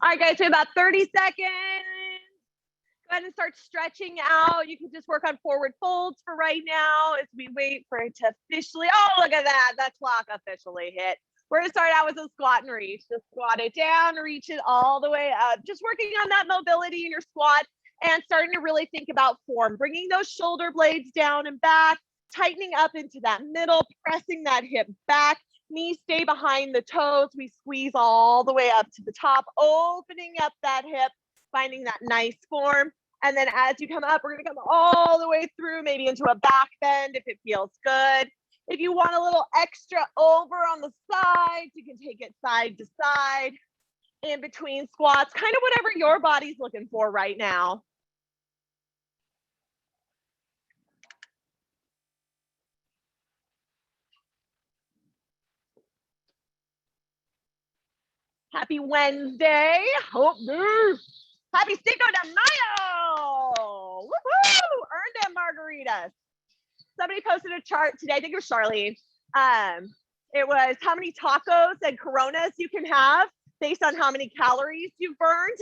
All right, guys, we have about 30 seconds. Go ahead and start stretching out. You can just work on forward folds for right now as we wait for it to officially, oh, look at that. That clock officially hit. We're gonna start out with a squat and reach. Just squat it down, reach it all the way up. Just working on that mobility in your squat and starting to really think about form. Bringing those shoulder blades down and back, tightening up into that middle, pressing that hip back. Knees stay behind the toes. We squeeze all the way up to the top, opening up that hip, finding that nice form. And then as you come up, we're gonna come all the way through, maybe into a back bend if it feels good. If you want a little extra over on the sides, you can take it side to side, in between squats, kind of whatever your body's looking for right now. Happy Wednesday. Happy Cinco de Mayo. Woohoo! Earned them margaritas. Somebody posted a chart today. I think it was Charlene. It was how many tacos and Coronas you can have based on how many calories you've burned.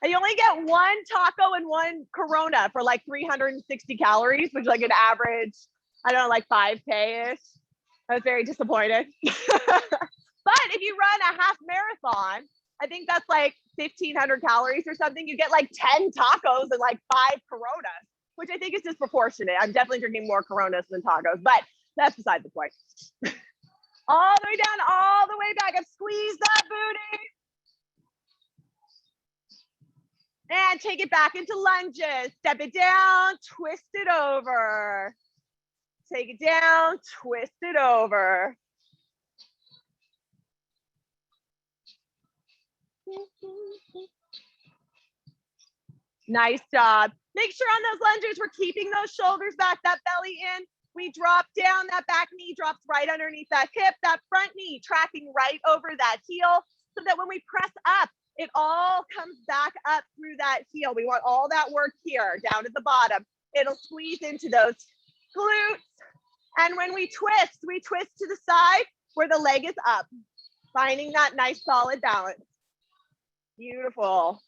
And you only get one taco and one Corona for like 360 calories, which is like an average, I don't know, like 5K-ish. I was very disappointed. But if you run a half marathon, I think that's like 1,500 calories or something. You get like 10 tacos and like 5 Coronas, which I think is disproportionate. I'm definitely drinking more Coronas than tacos, but that's beside the point. All the way down, all the way back up. Squeeze that booty. And take it back into lunges. Step it down, twist it over. Take it down, twist it over. Nice job. Make sure on those lunges, we're keeping those shoulders back, that belly in. We drop down, that back knee drops right underneath that hip, that front knee tracking right over that heel, so that when we press up, it all comes back up through that heel. We want all that work here, down at the bottom. It'll squeeze into those glutes. And when we twist to the side where the leg is up, finding that nice solid balance. Beautiful.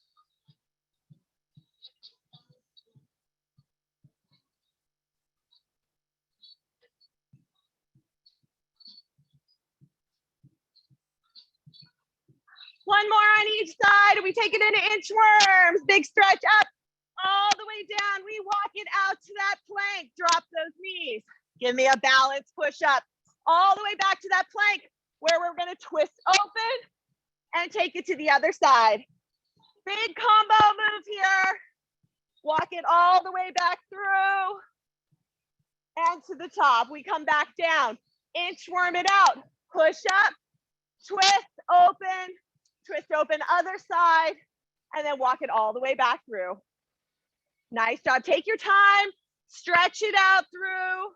One more on each side. We take it into inchworms. Big stretch up, all the way down. We walk it out to that plank. Drop those knees. Give me a balance push up. All the way back to that plank where we're going to twist open and take it to the other side. Big combo move here. Walk it all the way back through and to the top. We come back down. Inchworm it out. Push up, twist, open, other side, and then walk it all the way back through. Nice job. Take your time. Stretch it out through.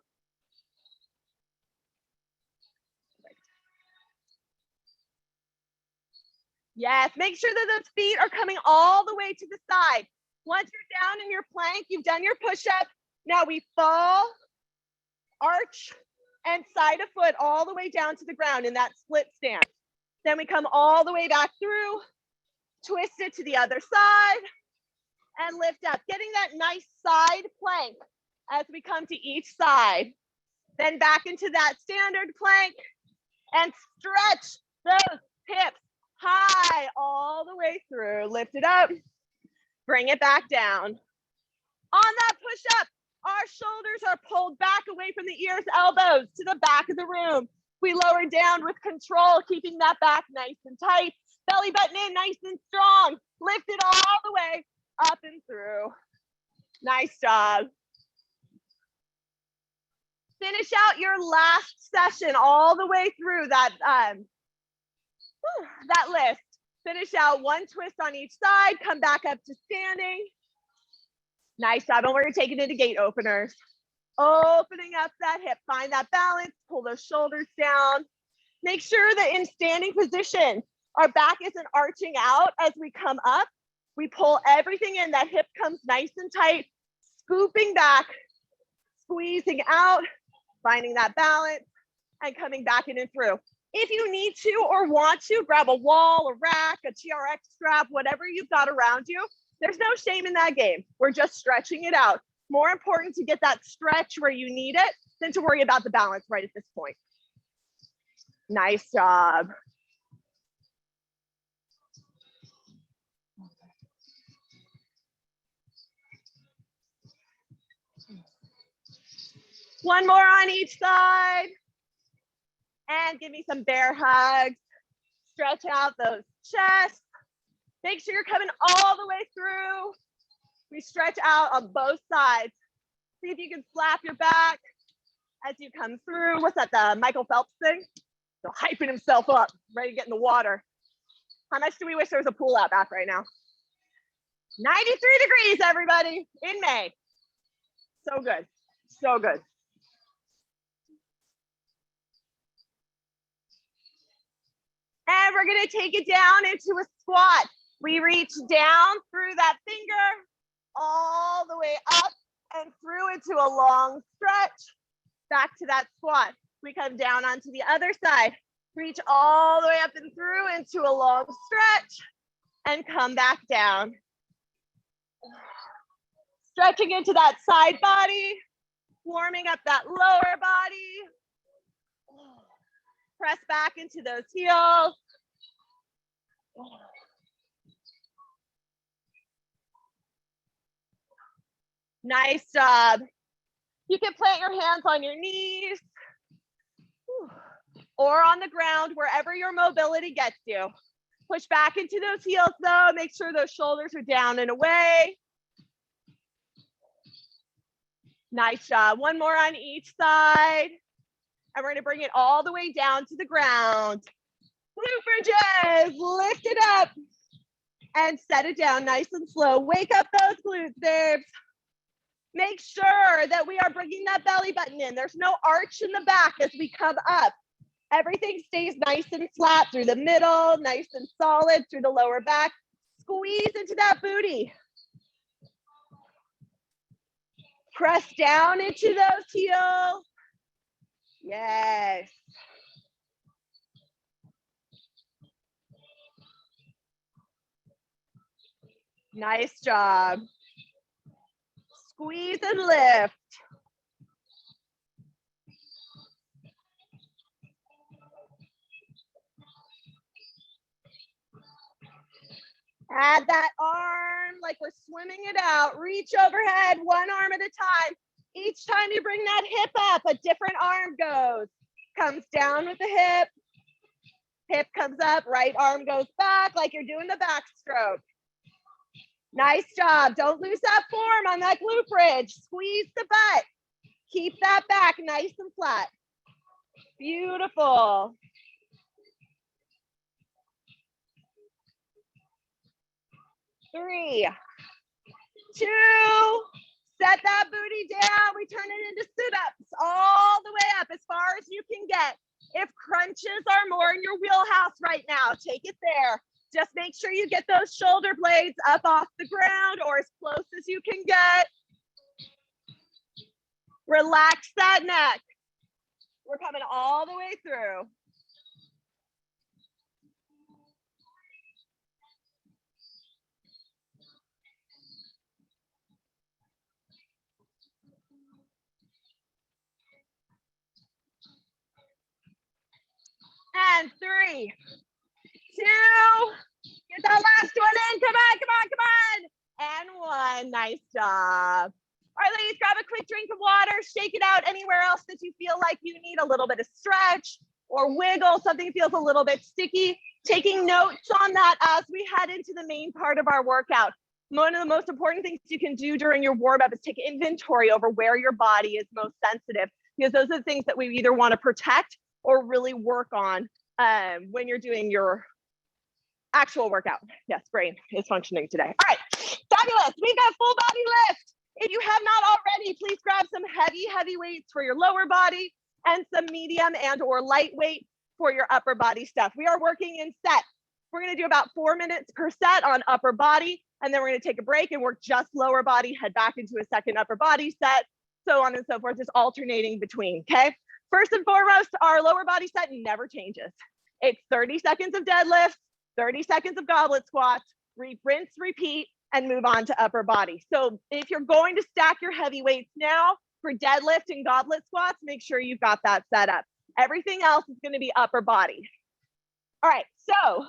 Yes, make sure that those feet are coming all the way to the side. Once you're down in your plank, you've done your push-up. Now we fall, arch, and side a foot all the way down to the ground in that split stance. Then we come all the way back through, twist it to the other side, and lift up. Getting that nice side plank as we come to each side. Then back into that standard plank and stretch those hips high all the way through. Lift it up, bring it back down. On that push-up, our shoulders are pulled back away from the ears, elbows to the back of the room. We lower down with control, keeping that back nice and tight. Belly button in, nice and strong. Lift it all the way up and through. Nice job. Finish out your last session all the way through that, that list. Finish out one twist on each side, come back up to standing. Nice job, and we're gonna take it into gate openers. Opening up that hip, find that balance, pull those shoulders down. Make sure that in standing position, our back isn't arching out as we come up. We pull everything in, that hip comes nice and tight, scooping back, squeezing out, finding that balance, and coming back in and through. If you need to or want to, grab a wall, a rack, a TRX strap, whatever you've got around you. There's no shame in that game. We're just stretching it out. More important to get that stretch where you need it than to worry about the balance right at this point. Nice job. One more on each side. And give me some bear hugs. Stretch out those chests. Make sure you're coming all the way through. We stretch out on both sides. See if you can slap your back as you come through. What's that, the Michael Phelps thing? So hyping himself up, ready to get in the water. How much do we wish there was a pool out back right now? 93 degrees, everybody, in May. So good, so good. And we're gonna take it down into a squat. We reach down through that finger, all the way up and through into a long stretch, back to that squat. We come down onto the other side, reach all the way up and through into a long stretch and come back down. Stretching into that side body, warming up that lower body. Press back into those heels. Nice job. You can plant your hands on your knees or on the ground, wherever your mobility gets you. Push back into those heels though. Make sure those shoulders are down and away. Nice job. One more on each side. And we're gonna bring it all the way down to the ground. Glute bridges, lift it up and set it down nice and slow. Wake up those glutes, babes. Make sure that we are bringing that belly button in. There's no arch in the back as we come up. Everything stays nice and flat through the middle, nice and solid through the lower back. Squeeze into that booty. Press down into those heels. Yes. Nice job. Squeeze and lift. Add that arm like we're swimming it out. Reach overhead, one arm at a time. Each time you bring that hip up, a different arm goes. Comes down with the hip. Hip comes up, right arm goes back like you're doing the backstroke. Nice job. Don't lose that form on that glute bridge. Squeeze the butt. Keep that back nice and flat. Beautiful. Three, two, set that booty down. We turn it into sit-ups all the way up as far as you can get. If crunches are more in your wheelhouse right now, take it there. Just make sure you get those shoulder blades up off the ground or as close as you can get. Relax that neck. We're coming all the way through. And 3, 2, get that last one in. Come on, come on, come on. And 1, nice job. All right, ladies, grab a quick drink of water, shake it out anywhere else that you feel like you need a little bit of stretch or wiggle, something feels a little bit sticky. Taking notes on that as we head into the main part of our workout. One of the most important things you can do during your warm up is take inventory over where your body is most sensitive, because those are the things that we either want to protect or really work on when you're doing your actual workout. Yes, brain is functioning today. All right, fabulous. We've got full body lift. If you have not already, please grab some heavy weights for your lower body and some medium and or lightweight for your upper body stuff. We are working in sets. We're gonna do about 4 minutes per set on upper body, and then we're gonna take a break and work just lower body, head back into a second upper body set, so on and so forth, just alternating between, okay? First and foremost, our lower body set never changes. It's 30 seconds of deadlifts, 30 seconds of goblet squats, rinse, repeat, and move on to upper body. So if you're going to stack your heavy weights now for deadlift and goblet squats, make sure you've got that set up. Everything else is going to be upper body. All right, so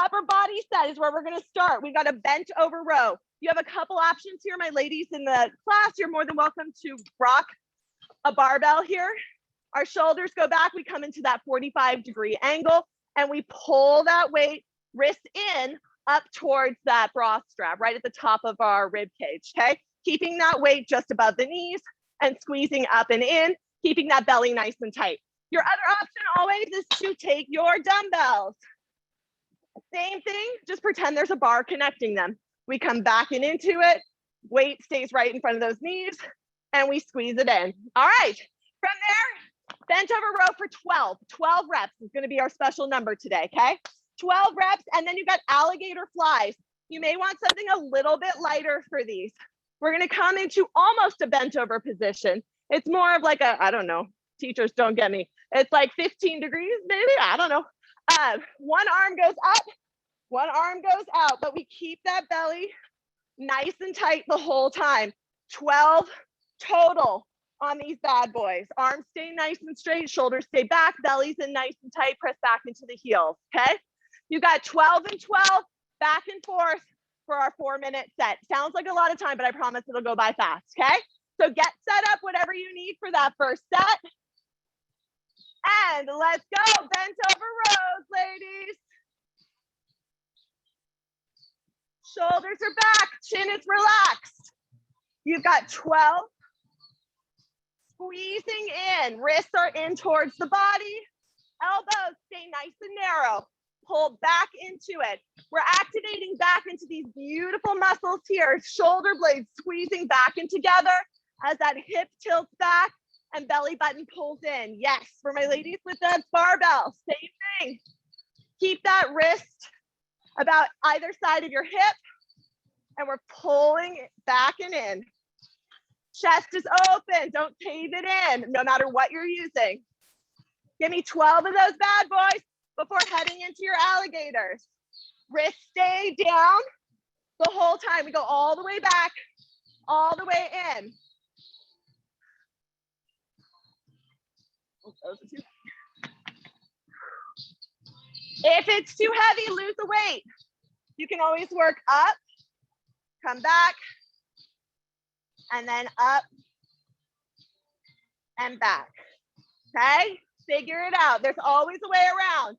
upper body set is where we're going to start. We got a bent over row. You have a couple options here, my ladies in the class. You're more than welcome to rock a barbell here. Our shoulders go back, we come into that 45-degree angle, and we pull that weight, wrist in, up towards that bra strap, right at the top of our rib cage, okay? Keeping that weight just above the knees and squeezing up and in, keeping that belly nice and tight. Your other option always is to take your dumbbells. Same thing, just pretend there's a bar connecting them. We come back and into it, weight stays right in front of those knees, and we squeeze it in. All right, from there, bent over row for 12 reps is going to be our special number today, okay? 12 reps, and then you've got alligator flies. You may want something a little bit lighter for these. We're going to come into almost a bent over position. It's more of like a, I don't know, teachers don't get me. It's like 15 degrees, maybe, I don't know. One arm goes up, one arm goes out, but we keep that belly nice and tight the whole time. 12 total on these bad boys. Arms stay nice and straight, shoulders stay back, belly's in nice and tight, press back into the heels, okay? You got 12 and 12, back and forth for our 4-minute set. Sounds like a lot of time, but I promise it'll go by fast, okay? So get set up, whatever you need for that first set. And let's go, bent over rows, ladies. Shoulders are back, chin is relaxed. You've got 12. Squeezing in, wrists are in towards the body, elbows stay nice and narrow, pull back into it. We're activating back into these beautiful muscles here, shoulder blades squeezing back in together as that hip tilts back and belly button pulls in. Yes, for my ladies with the barbell, same thing. Keep that wrist about either side of your hip, and we're pulling it back and in. Chest is open, don't cave it in, no matter what you're using. Give me 12 of those bad boys before heading into your alligators. Wrists stay down the whole time. We go all the way back, all the way in. If it's too heavy, lose the weight. You can always work up, come back, and then up and back, okay? Figure it out. There's always a way around.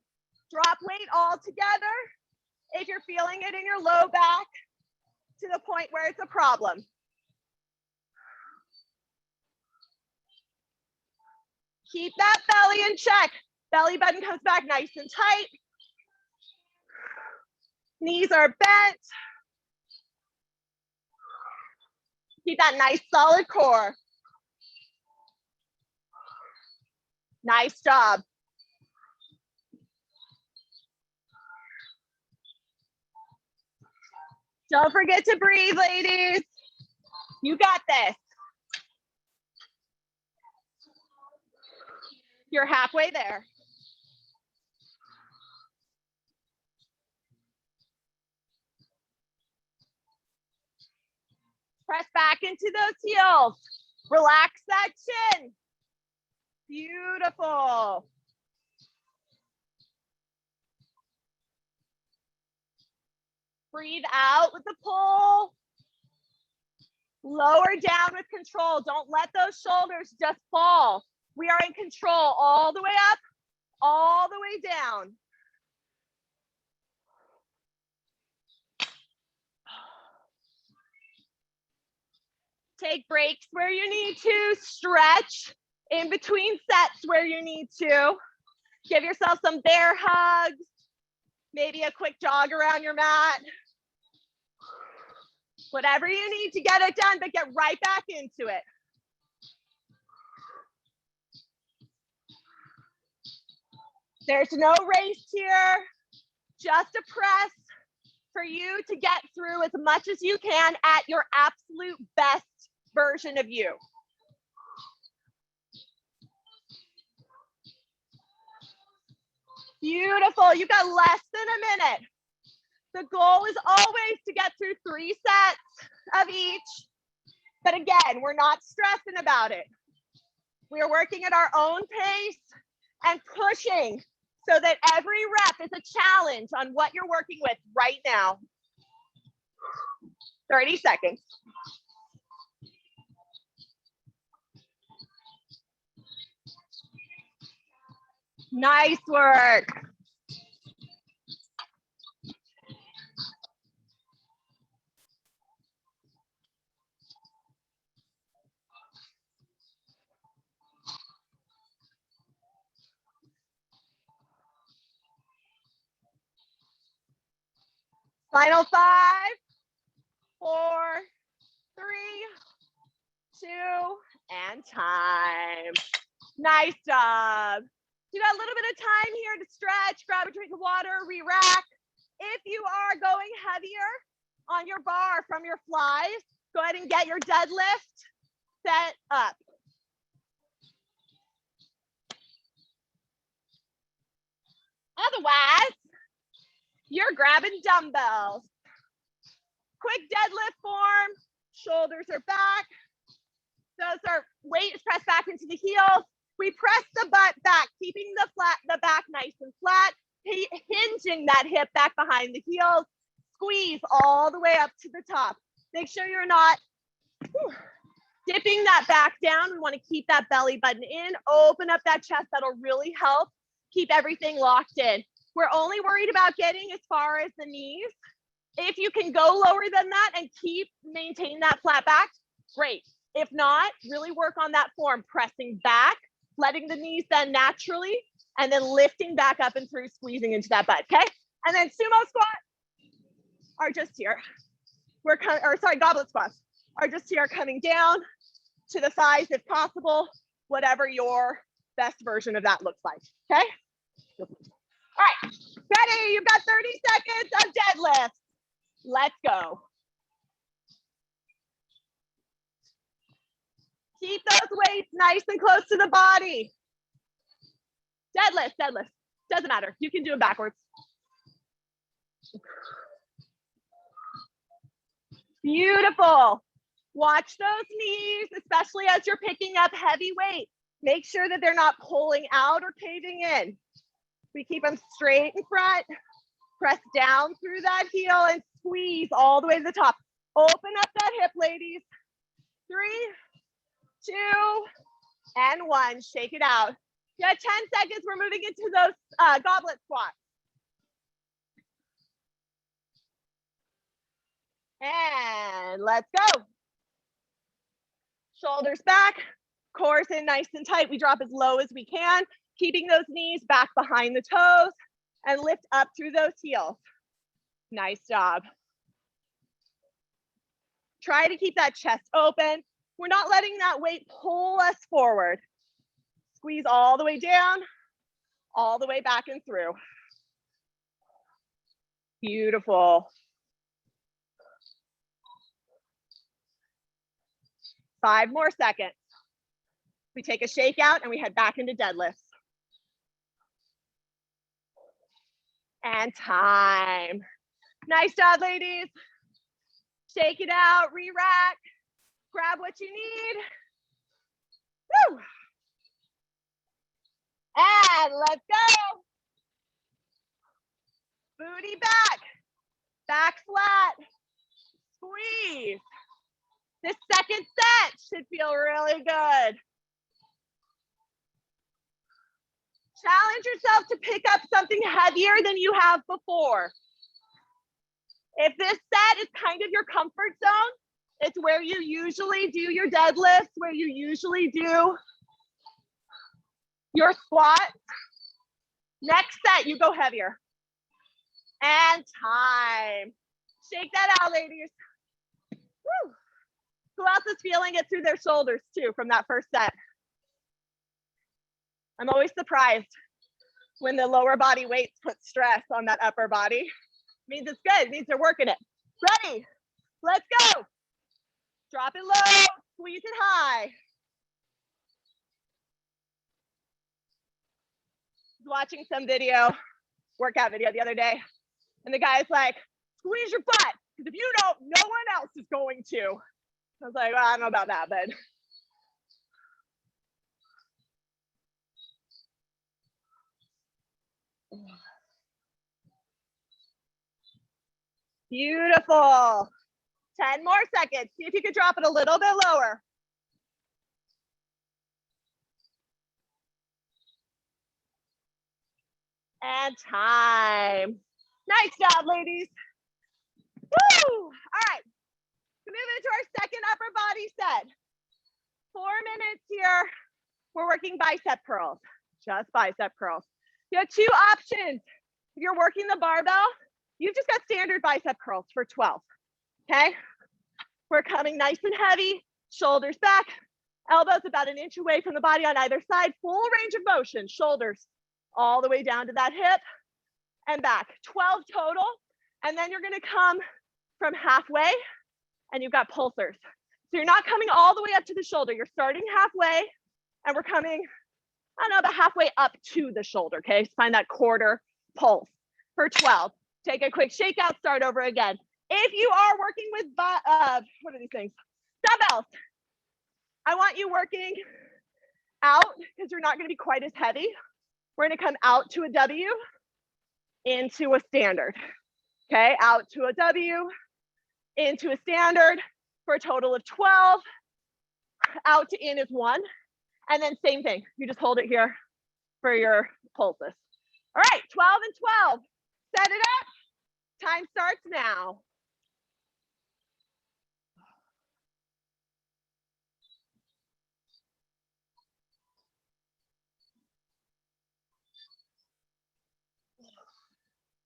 Drop weight all together if you're feeling it in your low back to the point where it's a problem. Keep that belly in check. Belly button comes back nice and tight. Knees are bent. Keep that nice solid core. Nice job. Don't forget to breathe, ladies. You got this. You're halfway there. Press back into those heels. Relax that chin. Beautiful. Breathe out with the pull. Lower down with control. Don't let those shoulders just fall. We are in control all the way up, all the way down. Take breaks where you need to. Stretch in between sets where you need to. Give yourself some bear hugs. Maybe a quick jog around your mat. Whatever you need to get it done, but get right back into it. There's no race here, just a press for you to get through as much as you can at your absolute best version of you. Beautiful. You've got less than a minute. The goal is always to get through 3 sets of each. But again, we're not stressing about it. We are working at our own pace and pushing so that every rep is a challenge on what you're working with right now. 30 seconds. Nice work. Final 5, 4, 3, 2, and time. Nice job. You got a little bit of time here to stretch, grab a drink of water, re-rack. If you are going heavier on your bar from your flies, go ahead and get your deadlift set up. Otherwise, you're grabbing dumbbells. Quick deadlift form, shoulders are back. Those are weights pressed back into the heels. We press the butt back, keeping the back nice and flat, hinging that hip back behind the heels. Squeeze all the way up to the top. Make sure you're not dipping that back down. We want to keep that belly button in, open up that chest. That'll really help keep everything locked in. We're only worried about getting as far as the knees. If you can go lower than that and maintain that flat back, great. If not, really work on that form, pressing back, letting the knees bend naturally, and then lifting back up and through, squeezing into that butt, okay? And then sumo squats are just here. Goblet squats are just here, coming down to the thighs if possible, whatever your best version of that looks like, okay? All right, ready? You've got 30 seconds of deadlift. Let's go. Keep those weights nice and close to the body. Deadlift, deadlift. Doesn't matter. You can do it backwards. Beautiful. Watch those knees, especially as you're picking up heavy weight. Make sure that they're not pulling out or caving in. We keep them straight in front. Press down through that heel and squeeze all the way to the top. Open up that hip, ladies. 3, 2, and 1. Shake it out. You got 10 seconds. We're moving into those goblet squats. And let's go. Shoulders back, cores in nice and tight. We drop as low as we can, keeping those knees back behind the toes and lift up through those heels. Nice job. Try to keep that chest open. We're not letting that weight pull us forward. Squeeze all the way down, all the way back and through. Beautiful. 5 more seconds. We take a shake out and we head back into deadlifts. And time. Nice job, ladies. Shake it out, re-rack, grab what you need. Woo! And let's go. Booty back, back flat, squeeze. This second set should feel really good. Challenge yourself to pick up something heavier than you have before. If this set is kind of your comfort zone, it's where you usually do your deadlifts, where you usually do your squats. Next set, you go heavier. And time. Shake that out, ladies. Woo. Who else is feeling it through their shoulders too from that first set? I'm always surprised when the lower body weights put stress on that upper body. It means it's good, it means they're working it. Ready, let's go. Drop it low, squeeze it high. Watching some video workout video the other day. And the guy's like, squeeze your butt. Because if you don't, no one else is going to. I was like, well, I don't know about that, but. Beautiful. 10 more seconds. See if you could drop it a little bit lower. And time. Nice job, ladies. Woo! All right. Moving to our second upper body set. 4 minutes here. We're working bicep curls, just bicep curls. You have two options. If you're working the barbell, you've just got standard bicep curls for 12, okay? We're coming nice and heavy, shoulders back, elbows about an inch away from the body on either side, full range of motion, shoulders all the way down to that hip and back. 12 total, and then you're gonna come from halfway and you've got pulsers. So you're not coming all the way up to the shoulder, you're starting halfway and we're coming, I don't know, about halfway up to the shoulder, okay? So find that quarter pulse for 12. Take a quick shakeout, start over again. If you are working with, what are these things? Dumbbells. I want you working out because you're not gonna be quite as heavy. We're gonna come out to a W, into a standard. Okay, out to a W, into a standard for a total of 12. Out to in is 1. And then same thing, you just hold it here for your pulses. All right, 12 and 12. Set it up. Time starts now.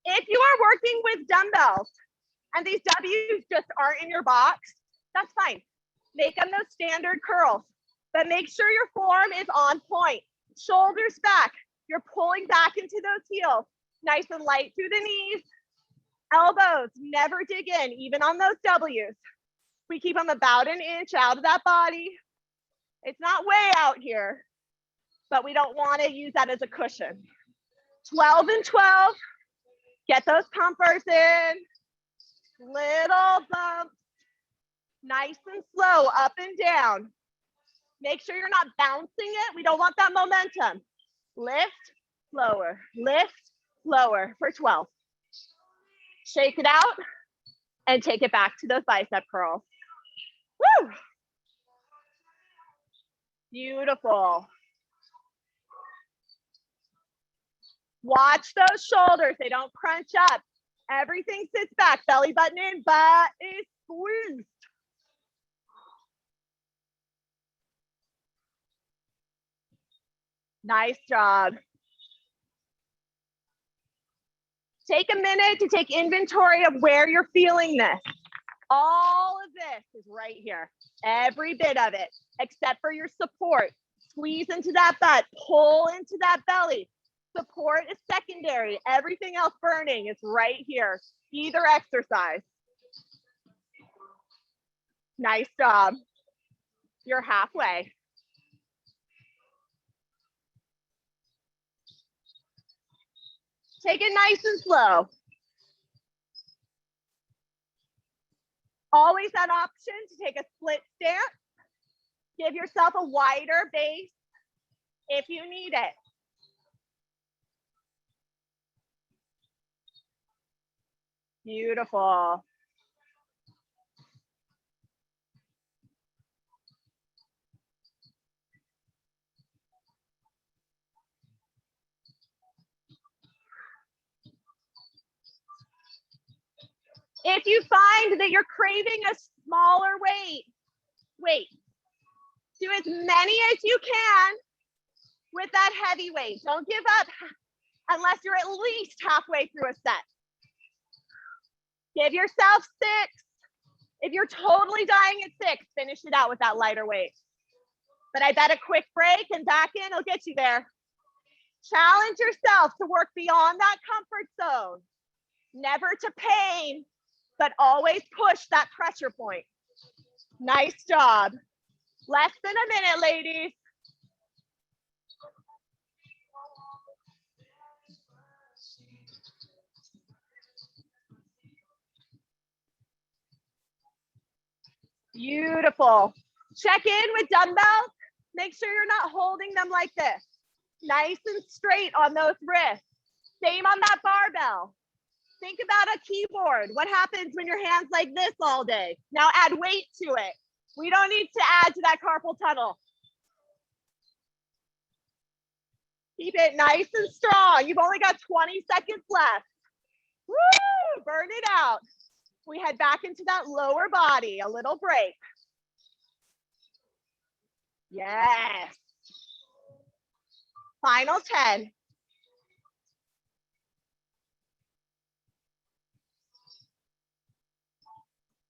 If you are working with dumbbells and these W's just aren't in your box, that's fine. Make them those standard curls, but make sure your form is on point. Shoulders back. You're pulling back into those heels. Nice and light through the knees. Elbows, never dig in, even on those W's. We keep them about an inch out of that body. It's not way out here, but we don't want to use that as a cushion. 12 and 12. Get those pumpers in. Little bumps. Nice and slow, up and down. Make sure you're not bouncing it. We don't want that momentum. Lift, lower, lift, lower for 12. Shake it out and take it back to those bicep curls. Woo! Beautiful. Watch those shoulders. They don't crunch up. Everything sits back. Belly button in, butt is squeezed. Nice job. Take a minute to take inventory of where you're feeling this. All of this is right here. Every bit of it, except for your support. Squeeze into that butt, pull into that belly. Support is secondary. Everything else burning is right here. Either exercise. Nice job. You're halfway. Take it nice and slow. Always that option to take a split stance. Give yourself a wider base if you need it. Beautiful. If you find that you're craving a smaller weight, do as many as you can with that heavy weight. Don't give up unless you're at least halfway through a set. Give yourself 6. If you're totally dying at 6, finish it out with that lighter weight. But I bet a quick break and back in will get you there. Challenge yourself to work beyond that comfort zone. Never to pain, but always push that pressure point. Nice job. Less than a minute, ladies. Beautiful. Check in with dumbbells. Make sure you're not holding them like this. Nice and straight on those wrists. Same on that barbell. Think about a keyboard. What happens when your hand's like this all day? Now add weight to it. We don't need to add to that carpal tunnel. Keep it nice and strong. You've only got 20 seconds left. Woo! Burn it out. We head back into that lower body, a little break. Yes. Final 10.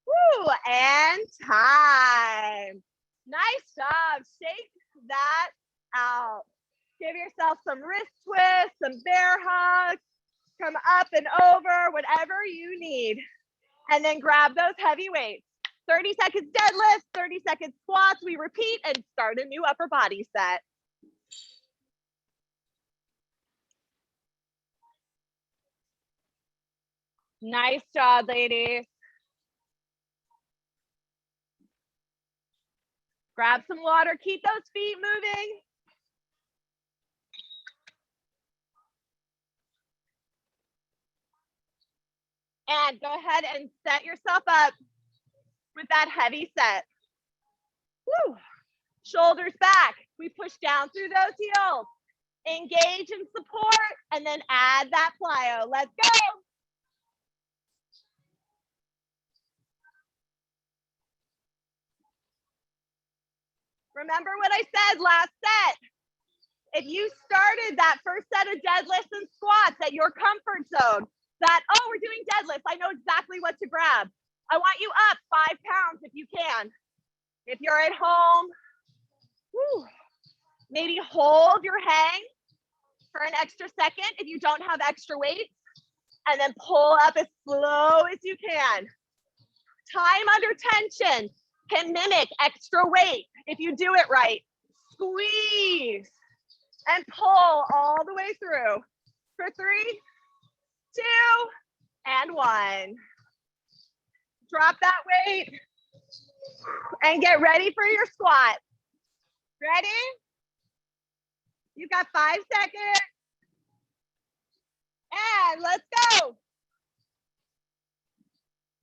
Woo, and time. Nice job. Shake that out. Give yourself some wrist twists, some bear hugs, come up and over, whatever you need. And then grab those heavy weights. 30 seconds deadlift, 30 seconds squats. We repeat and start a new upper body set. Nice job, ladies. Grab some water, keep those feet moving. And go ahead and set yourself up with that heavy set. Woo. Shoulders back. We push down through those heels. Engage and support, and then add that plyo. Let's go. Remember what I said last set. If you started that first set of deadlifts and squats at your comfort zone, that, oh, we're doing deadlifts, I know exactly what to grab. I want you up 5 pounds if you can. If you're at home, whew, maybe hold your hang for an extra second if you don't have extra weights, and then pull up as slow as you can. Time under tension can mimic extra weight if you do it right. Squeeze and pull all the way through for 3, 2, and 1. Drop that weight and get ready for your squat. Ready? You've got 5 seconds. And let's go.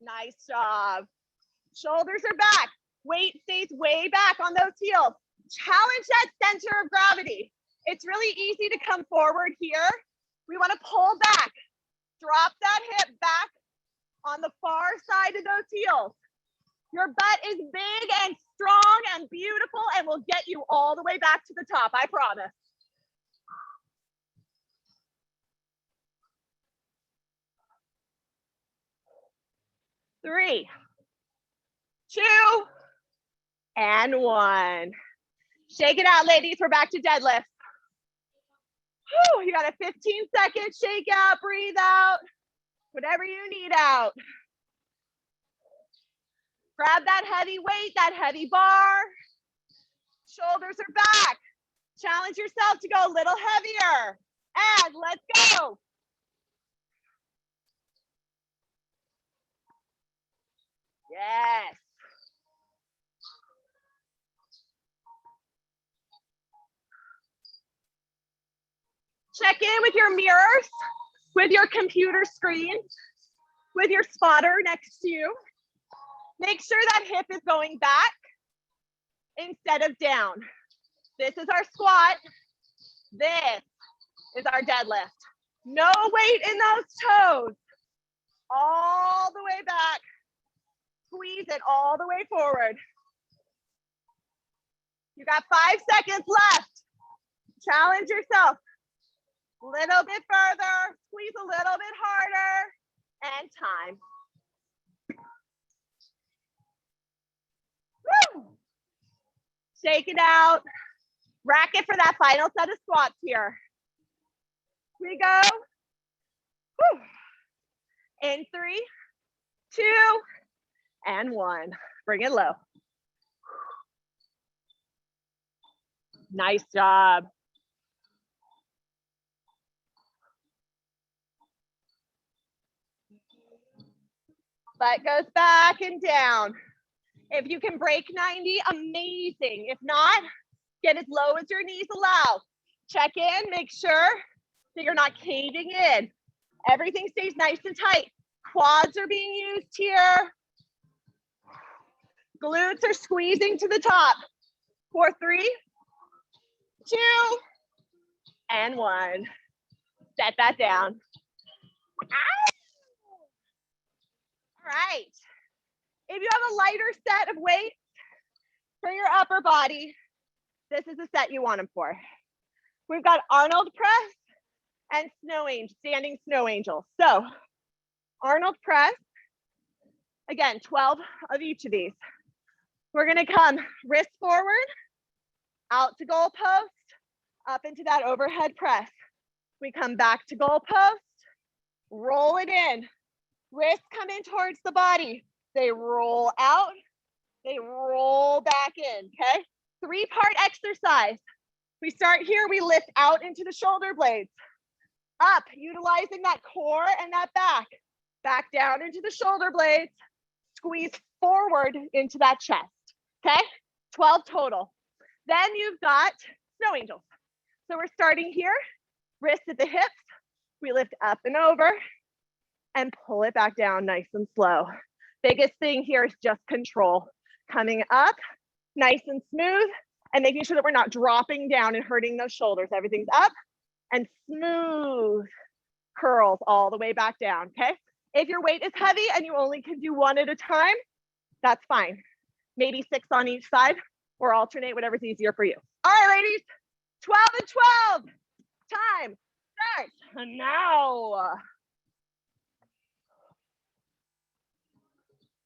Nice job. Shoulders are back. Weight stays way back on those heels. Challenge that center of gravity. It's really easy to come forward here. We want to pull back. Drop that hip back on the far side of those heels. Your butt is big and strong and beautiful and will get you all the way back to the top, I promise. Three, 2, and 1. Shake it out, ladies. We're back to deadlift. Whew, you got a 15-second shake out, breathe out, whatever you need out. Grab that heavy weight, that heavy bar. Shoulders are back. Challenge yourself to go a little heavier. And let's go. Yes. Check in with your mirrors, with your computer screen, with your spotter next to you. Make sure that hip is going back instead of down. This is our squat. This is our deadlift. No weight in those toes. All the way back. Squeeze it all the way forward. You got 5 seconds left. Challenge yourself. A little bit further. Squeeze a little bit harder. And time. Woo! Shake it out. Rack it for that final set of squats here. Here we go. Woo. In 3, 2, and 1. Bring it low. Nice job. Butt goes back and down. If you can break 90, amazing. If not, get as low as your knees allow. Check in, make sure that you're not caving in. Everything stays nice and tight. Quads are being used here. Glutes are squeezing to the top. 4, 3, 2, and 1. Set that down. All right. If you have a lighter set of weights for your upper body, this is the set you want them for. We've got Arnold Press and standing snow angel. So Arnold Press, again, 12 of each of these. We're gonna come wrist forward, out to goal post, up into that overhead press. We come back to goal post, roll it in. Wrists come in towards the body. They roll out, they roll back in, okay? 3-part exercise. We start here, we lift out into the shoulder blades. Up, utilizing that core and that back. Back down into the shoulder blades. Squeeze forward into that chest, okay? 12 total. Then you've got snow angels. So we're starting here, wrists at the hips. We lift up and over and pull it back down nice and slow. Biggest thing here is just control. Coming up, nice and smooth, and making sure that we're not dropping down and hurting those shoulders. Everything's up and smooth curls all the way back down, okay? If your weight is heavy and you only can do 1 at a time, that's fine. Maybe 6 on each side or alternate, whatever's easier for you. All right, ladies, 12 and 12. Time starts now.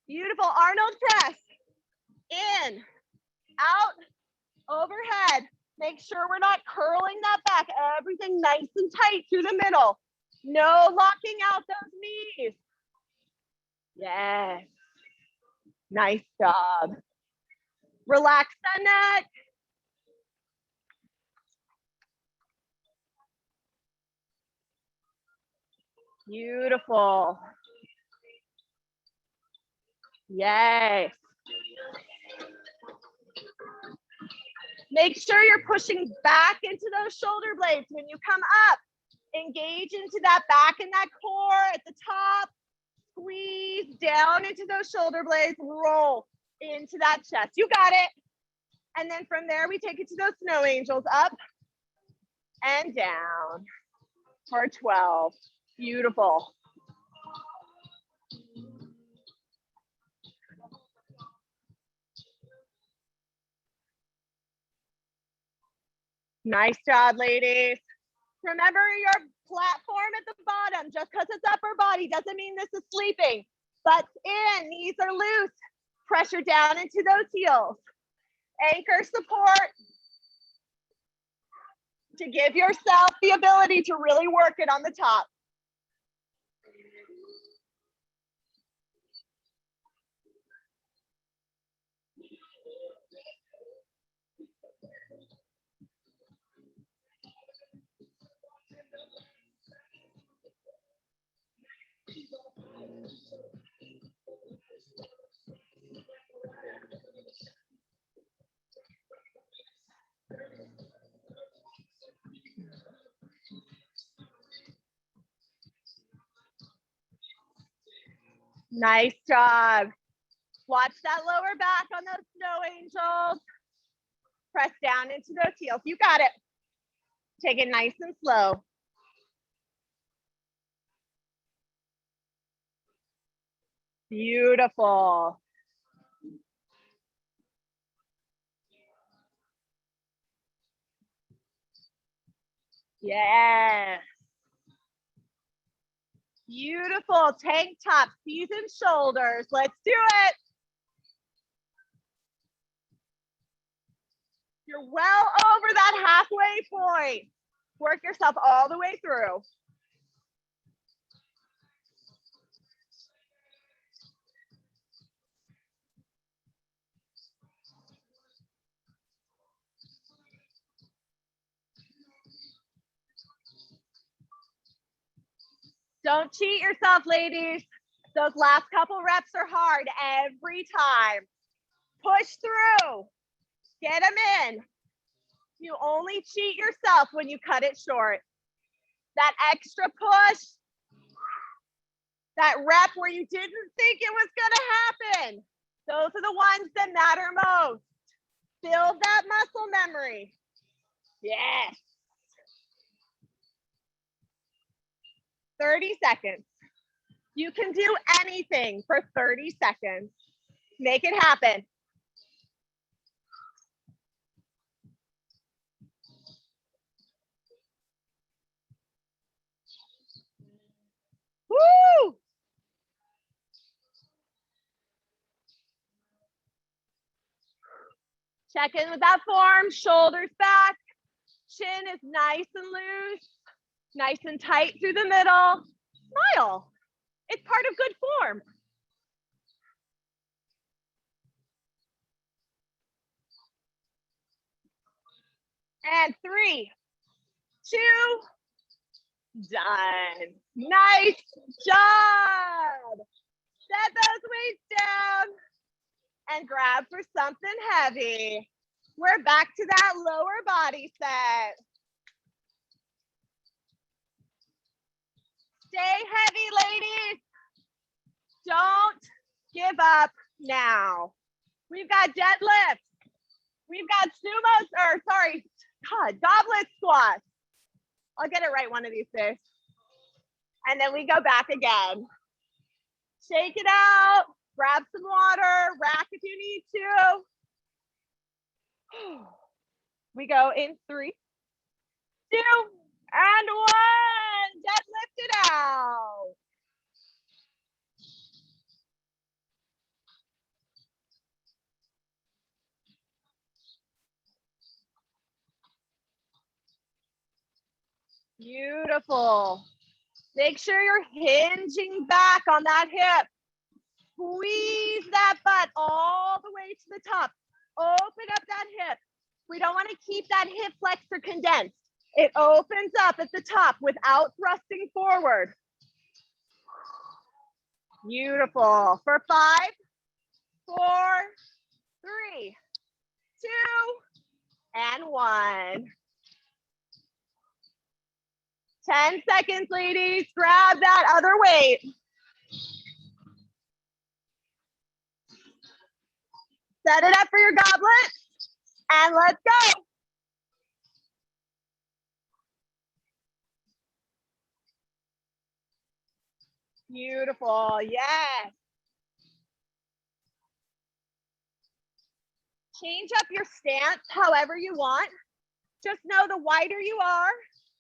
Beautiful. Arnold Press. In, out, overhead. Make sure we're not curling that back. Everything nice and tight through the middle. No locking out those knees. Yes. Nice job. Relax the neck. Beautiful. Yes. Make sure you're pushing back into those shoulder blades when you come up. Engage into that back and that core at the top. Squeeze down into those shoulder blades. Roll into that chest. You got it. And then from there, we take it to those snow angels, up and down for 12. Beautiful. Nice job, ladies. Remember your platform at the bottom. Just because it's upper body doesn't mean this is sleeping. Butts in, knees are loose. Pressure down into those heels. Anchor support to give yourself the ability to really work it on the top. Nice job. Watch that lower back on those snow angels. Press down into those heels. You got it. Take it nice and slow. Beautiful. Yes. Beautiful. Tank top, season shoulders. Let's do it. You're well over that halfway point. Work yourself all the way through. Don't cheat yourself, ladies. Those last couple reps are hard every time. Push through. Get them in. You only cheat yourself when you cut it short. That extra push, that rep where you didn't think it was gonna happen. Those are the ones that matter most. Build that muscle memory. Yes. 30 seconds. You can do anything for 30 seconds. Make it happen. Woo! Check in with that form, shoulders back, chin is nice and loose, nice and tight through the middle. Smile. It's part of good form. And 3, 2, done. Nice job. Set those weights down and grab for something heavy. We're back to that lower body set. Stay heavy, ladies. Don't give up now. We've got deadlifts. We've got goblet squats. I'll get it right one of these days. And then we go back again. Shake it out, grab some water, rack if you need to. We go in 3, 2, and 1. Deadlift it out. Beautiful. Make sure you're hinging back on that hip. Squeeze that butt all the way to the top. Open up that hip. We don't want to keep that hip flexor condensed. It opens up at the top without thrusting forward. Beautiful. For 5, 4, 3, 2, and 1. 10 seconds, ladies. Grab that other weight. Set it up for your goblet, and let's go. Beautiful, yes. Change up your stance however you want. Just know the wider you are,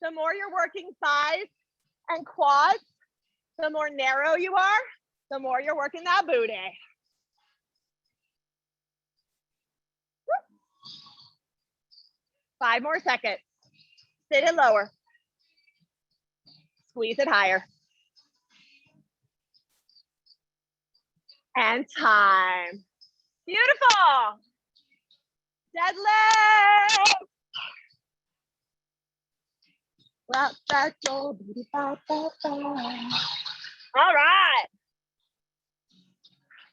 the more you're working thighs and quads. The more narrow you are, the more you're working that booty. 5 more seconds. Sit it lower. Squeeze it higher. And time. Beautiful. Deadlift. Well, that's all. All right.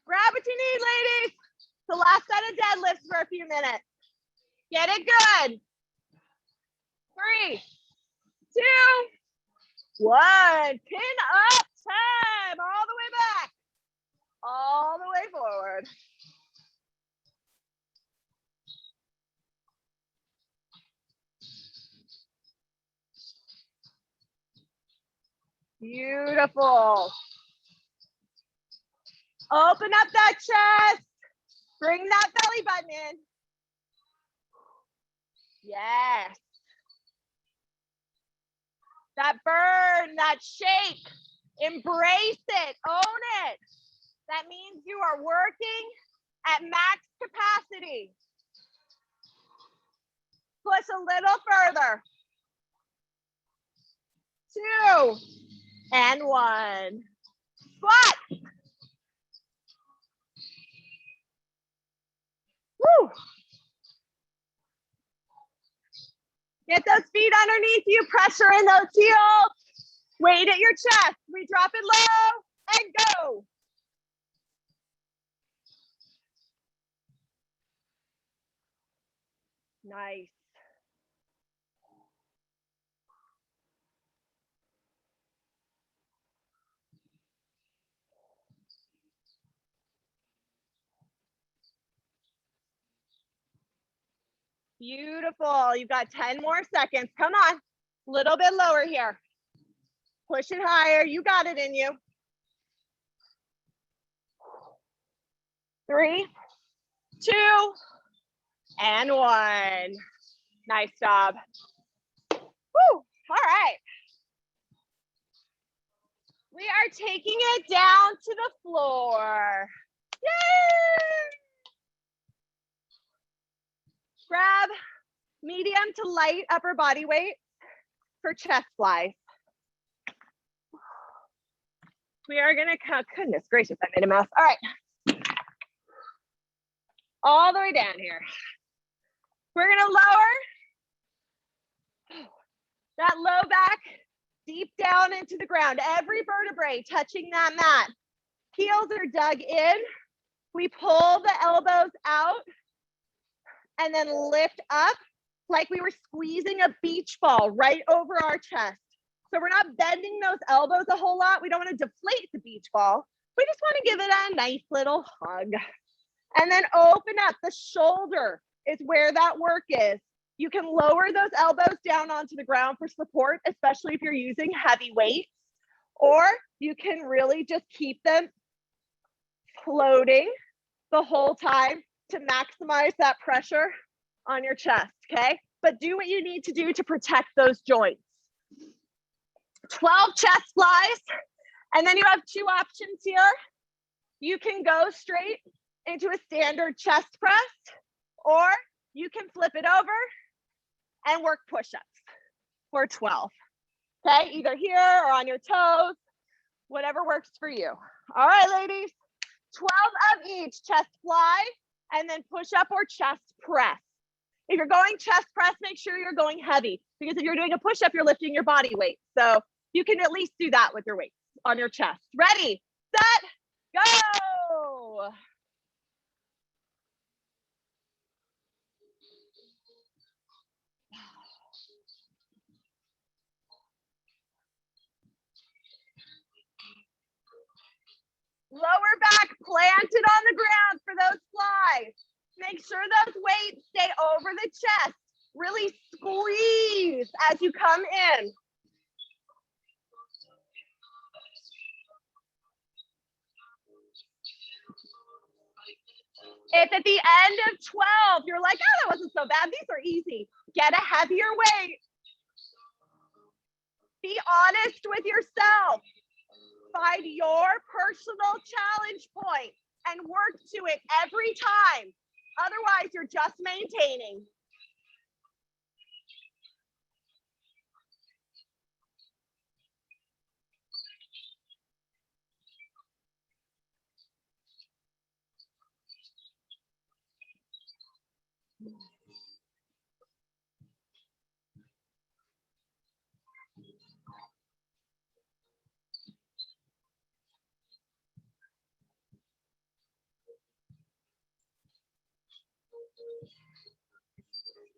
Grab what you need, ladies. The last set of deadlifts for a few minutes. Get it good. 3, 2, 1. Pin up time. All the way back. All the way forward. Beautiful. Open up that chest. Bring that belly button in. Yes. That burn, that shake. Embrace it. Own it. That means you are working at max capacity. Push a little further. 2, and 1. Squat. Woo. Get those feet underneath you, pressure in those heels. Weight at your chest. We drop it low and go. Nice. Beautiful. You've got 10 more seconds. Come on. A little bit lower here. Push it higher. You got it in you. 3, 2, and 1. Nice job. Woo. All right. We are taking it down to the floor. Yay! Grab medium to light upper body weight for chest flies. We are gonna come, goodness gracious, I made a mess. All right. All the way down here. We're gonna lower that low back deep down into the ground. Every vertebrae touching that mat. Heels are dug in. We pull the elbows out and then lift up like we were squeezing a beach ball right over our chest. So we're not bending those elbows a whole lot. We don't want to deflate the beach ball. We just want to give it a nice little hug. And then open up. The shoulder is where that work is. You can lower those elbows down onto the ground for support, especially if you're using heavy weights, or you can really just keep them floating the whole time to maximize that pressure on your chest, okay? But do what you need to do to protect those joints. 12 chest flies, and then you have 2 options here. You can go straight into a standard chest press, or you can flip it over and work push-ups for 12. Okay, either here or on your toes, whatever works for you. All right, ladies, 12 of each chest fly, and then push-up or chest press. If you're going chest press, make sure you're going heavy, because if you're doing a push-up, you're lifting your body weight. So you can at least do that with your weights on your chest. Ready, set, go. Lower back planted on the ground for those flies. Make sure those weights stay over the chest. Really squeeze as you come in. If at the end of 12, you're like, oh, that wasn't so bad, these are easy, get a heavier weight. Be honest with yourself. Find your personal challenge point and work to it every time. Otherwise, you're just maintaining.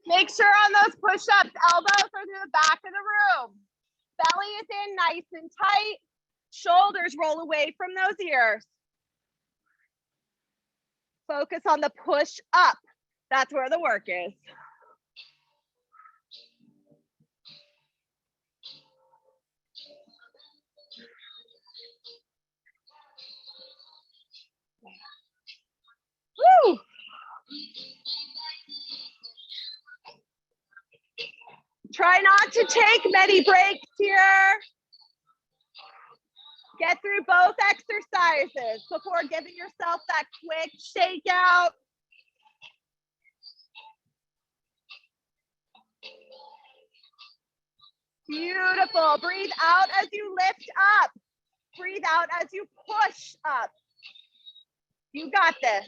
Make sure on those push-ups, elbows are to the back of the room. Belly is in nice and tight. Shoulders roll away from those ears. Focus on the push up. That's where the work is. Woo! Try not to take many breaks here. Get through both exercises before giving yourself that quick shakeout. Beautiful. Breathe out as you lift up. Breathe out as you push up. You got this.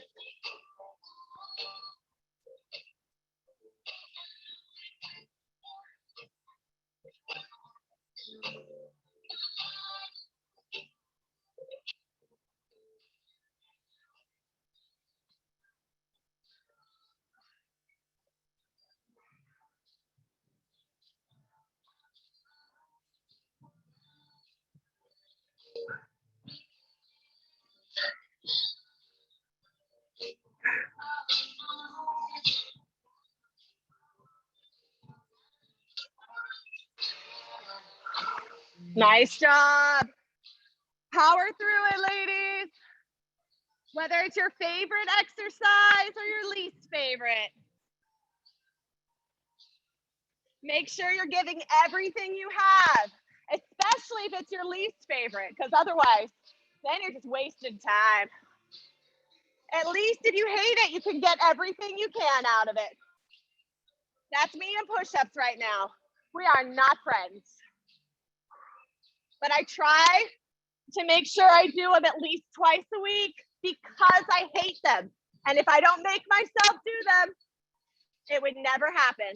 Nice job. Power through it, ladies. Whether it's your favorite exercise or your least favorite. Make sure you're giving everything you have, especially if it's your least favorite, because otherwise, then you're just wasting time. At least if you hate it, you can get everything you can out of it. That's me in push-ups right now. We are not friends. But I try to make sure I do them at least twice a week because I hate them. And if I don't make myself do them, it would never happen.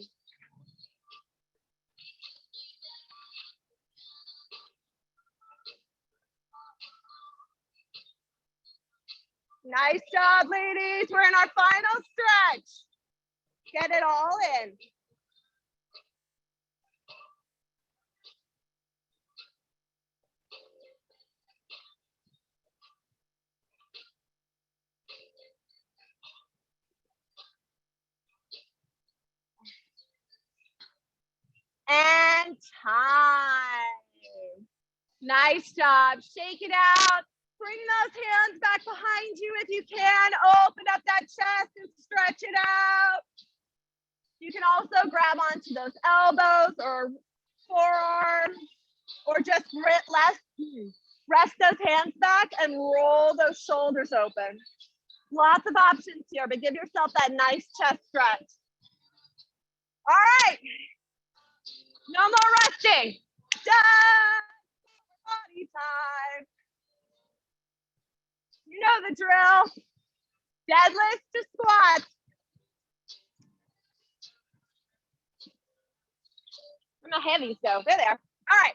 Nice job, ladies. We're in our final stretch. Get it all in. And time. Nice job. Shake it out. Bring those hands back behind you if you can. Open up that chest and stretch it out. You can also grab onto those elbows or forearms, or just rest those hands back and roll those shoulders open. Lots of options here, but give yourself that nice chest stretch. All right. No more resting. Done. Body time. You know the drill. Deadlifts to squats. Where my heavies go? There they are. All right.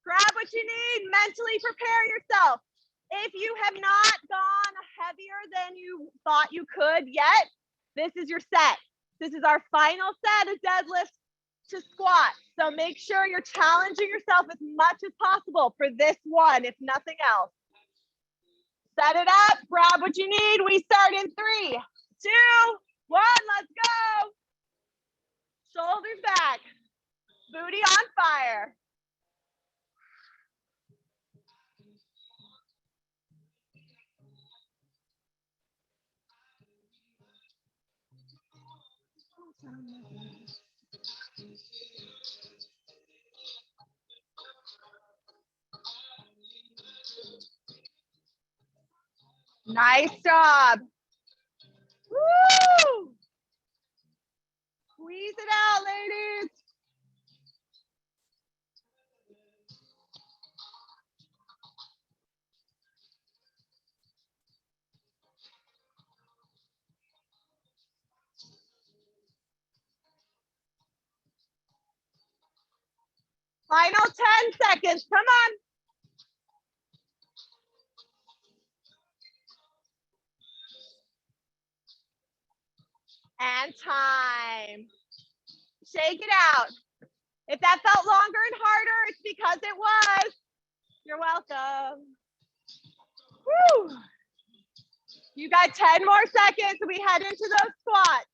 Grab what you need. Mentally prepare yourself. If you have not gone heavier than you thought you could yet, this is your set. This is our final set of deadlifts to squat. So make sure you're challenging yourself as much as possible for this one, if nothing else. Set it up, grab what you need. We start in 3, 2, 1, let's go. Shoulders back, booty on fire. Nice job. Woo! Squeeze it out, ladies. Final 10 seconds, come on. And time. Shake it out. If that felt longer and harder, it's because it was. You're welcome. Woo! You got 10 more seconds and we head into those squats.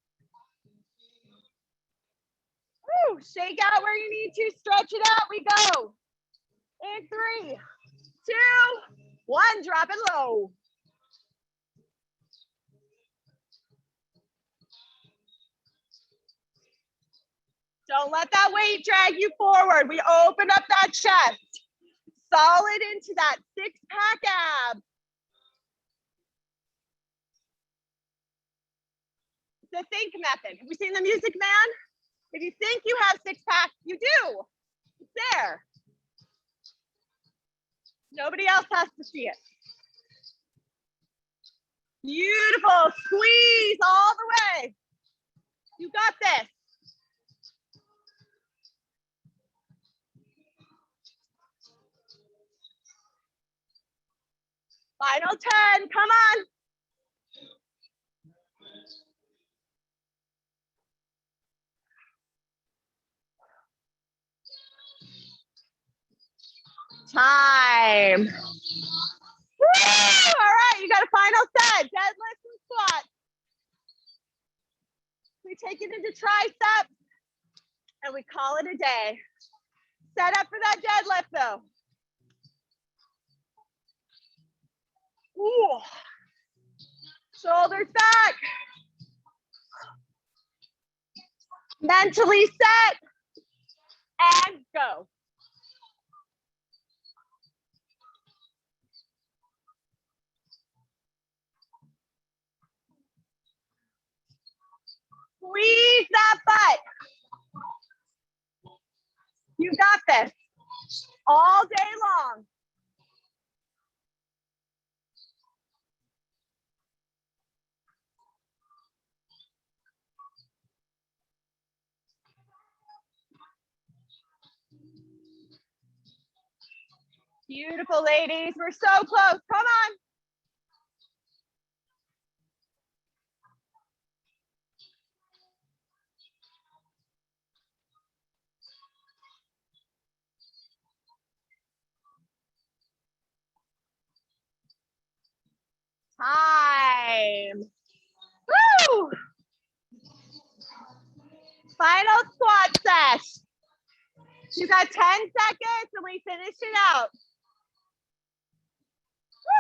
Woo! Shake out where you need to, stretch it out, we go. In 3, 2, 1, drop it low. Don't let that weight drag you forward. We open up that chest. Solid into that 6-pack ab. The think method. Have you seen The Music Man? If you think you have 6-pack, you do. It's there. Nobody else has to see it. Beautiful. Squeeze all the way. You got this. Final 10, come on. Time. Woo! All right, you got a final set. Deadlifts and squats. We take it into triceps and we call it a day. Set up for that deadlift though. Ooh. Shoulders back. Mentally set and go. Squeeze that butt. You got this all day long. Beautiful, ladies. We're so close. Come on. Time. Woo! Final squat set. You got 10 seconds and we finish it out.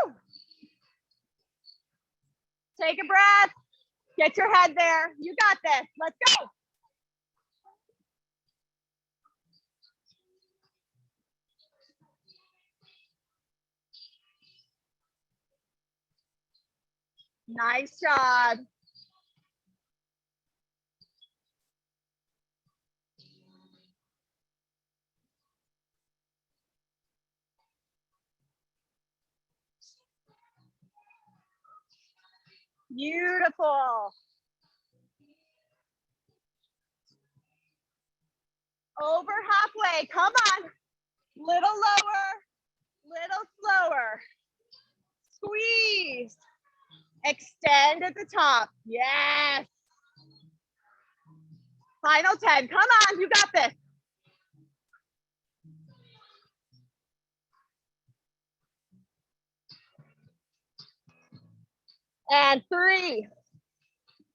Woo! Take a breath. Get your head there. You got this. Let's go. Nice job. Beautiful. Over halfway. Come on. Little lower, little slower. Squeeze. Extend at the top. Yes. Final 10. Come on. You got this. And 3,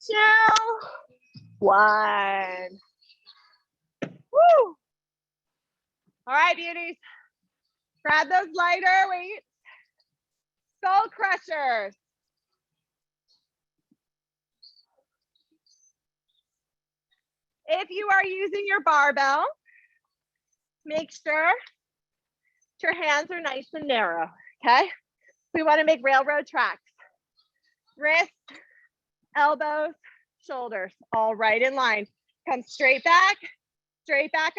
2, 1. Woo! All right, beauties. Grab those lighter weights. Skull crushers. If you are using your barbell, make sure your hands are nice and narrow, okay? We want to make railroad tracks. Wrists, elbows, shoulders, all right in line. Come straight back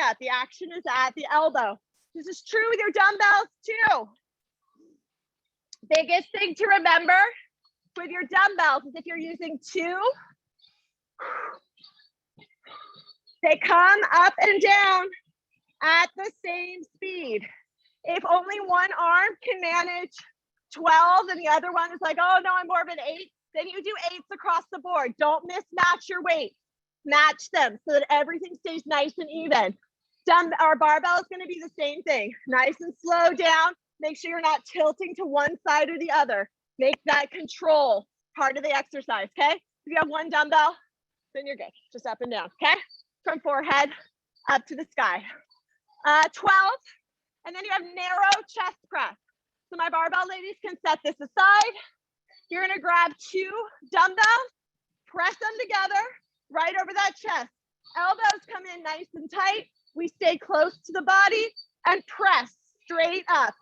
up. The action is at the elbow. This is true with your dumbbells too. Biggest thing to remember with your dumbbells is if you're using 2, they come up and down at the same speed. If only one arm can manage 12 and the other one is like, oh no, I'm more of an 8, then you do 8s across the board. Don't mismatch your weights. Match them so that everything stays nice and even. Our barbell is going to be the same thing. Nice and slow down. Make sure you're not tilting to one side or the other. Make that control part of the exercise, okay? If you have one dumbbell, then you're good. Just up and down, okay? From forehead up to the sky. 12, and then you have narrow chest press. So my barbell ladies can set this aside. You're gonna grab 2 dumbbells, press them together, right over that chest. Elbows come in nice and tight. We stay close to the body and press straight up,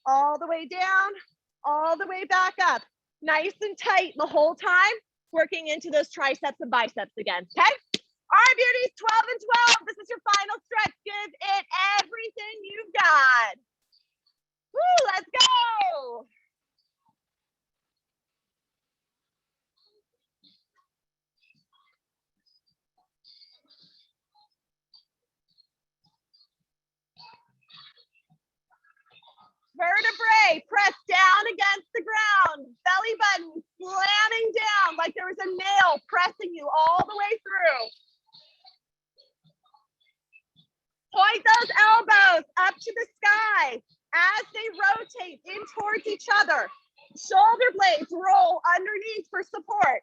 all the way down, all the way back up. Nice and tight the whole time, working into those triceps and biceps again, okay? All right, beauties, 12 and 12. This is your final stretch. Give it everything you've got. Woo, let's go. Vertebrae press down against the ground. Belly button slamming down like there was a nail pressing you all the way through. Point those elbows up to the sky as they rotate in towards each other. Shoulder blades roll underneath for support.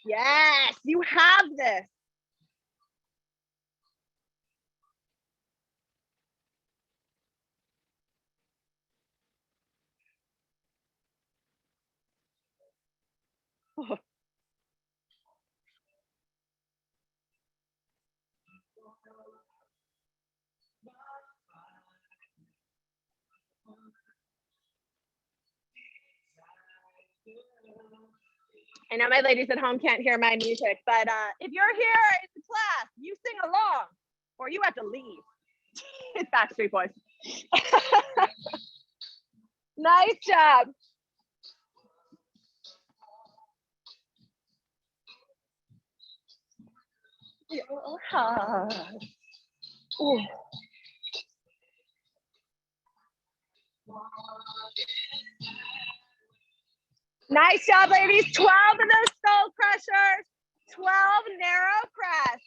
Yes, you have this. I know my ladies at home can't hear my music, but if you're here in the class, you sing along or you have to leave. It's Backstreet Boys. Nice job. Ooh. Nice job, ladies. 12 of those skull crushers, 12 narrow press.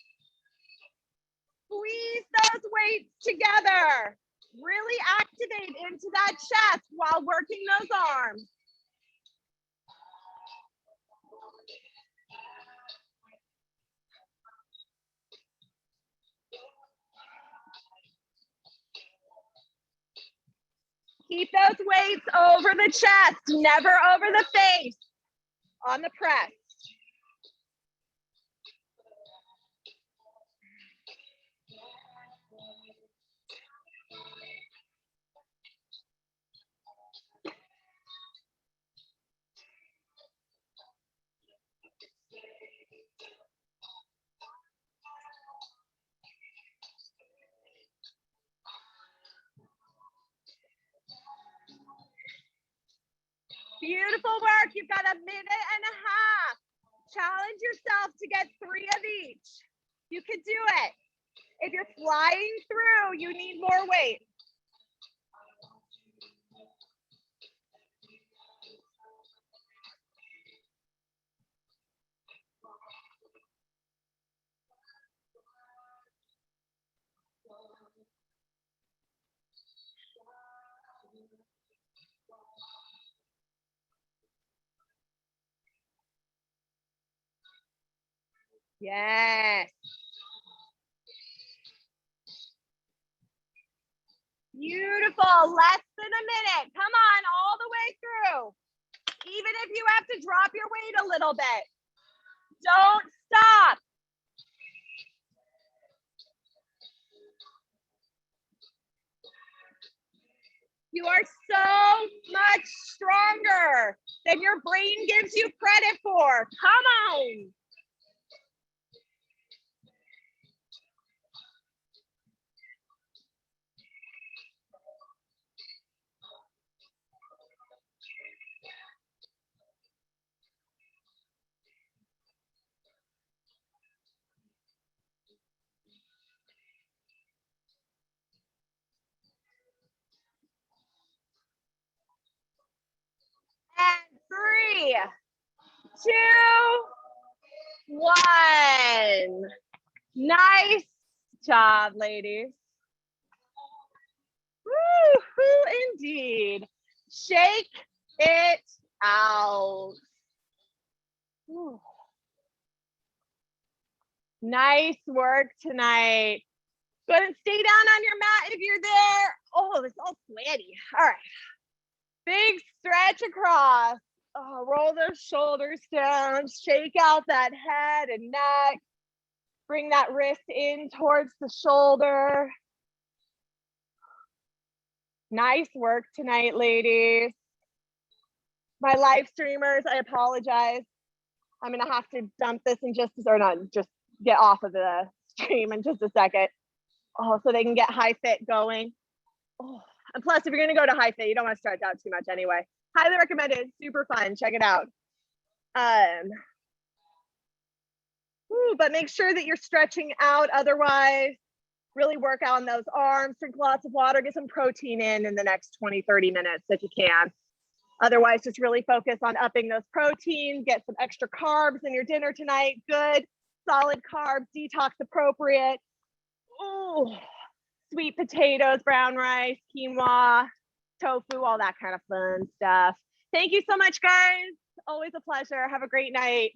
Squeeze those weights together. Really activate into that chest while working those arms. Keep those weights over the chest, never over the face on the press. Beautiful work. You've got a minute and a half. Challenge yourself to get 3 of each. You can do it. If you're flying through, you need more weight. Yes. Beautiful. Less than a minute. Come on, all the way through. Even if you have to drop your weight a little bit. Don't stop. You are so much stronger than your brain gives you credit for. Come on. And 3, 2, 1. Nice job, ladies. Woo-hoo, indeed. Shake it out. Whew. Nice work tonight. Go ahead and stay down on your mat if you're there. Oh, it's all sweaty. All right. Big stretch across. Oh, roll those shoulders down. Shake out that head and neck. Bring that wrist in towards the shoulder. Nice work tonight, ladies. My live streamers, I apologize. I'm gonna have to dump this in just get off of the stream in just a second. Oh, so they can get high fit going. Oh, and plus, if you're gonna go to high fit, you don't want to stretch out too much anyway. Highly recommend it. Super fun. Check it out. But make sure that you're stretching out. Otherwise, really work out on those arms. Drink lots of water. Get some protein in the next 20, 30 minutes if you can. Otherwise, just really focus on upping those proteins. Get some extra carbs in your dinner tonight. Good, solid carbs. Detox appropriate. Oh, sweet potatoes, brown rice, quinoa, tofu, all that kind of fun stuff. Thank you so much, guys. Always a pleasure. Have a great night.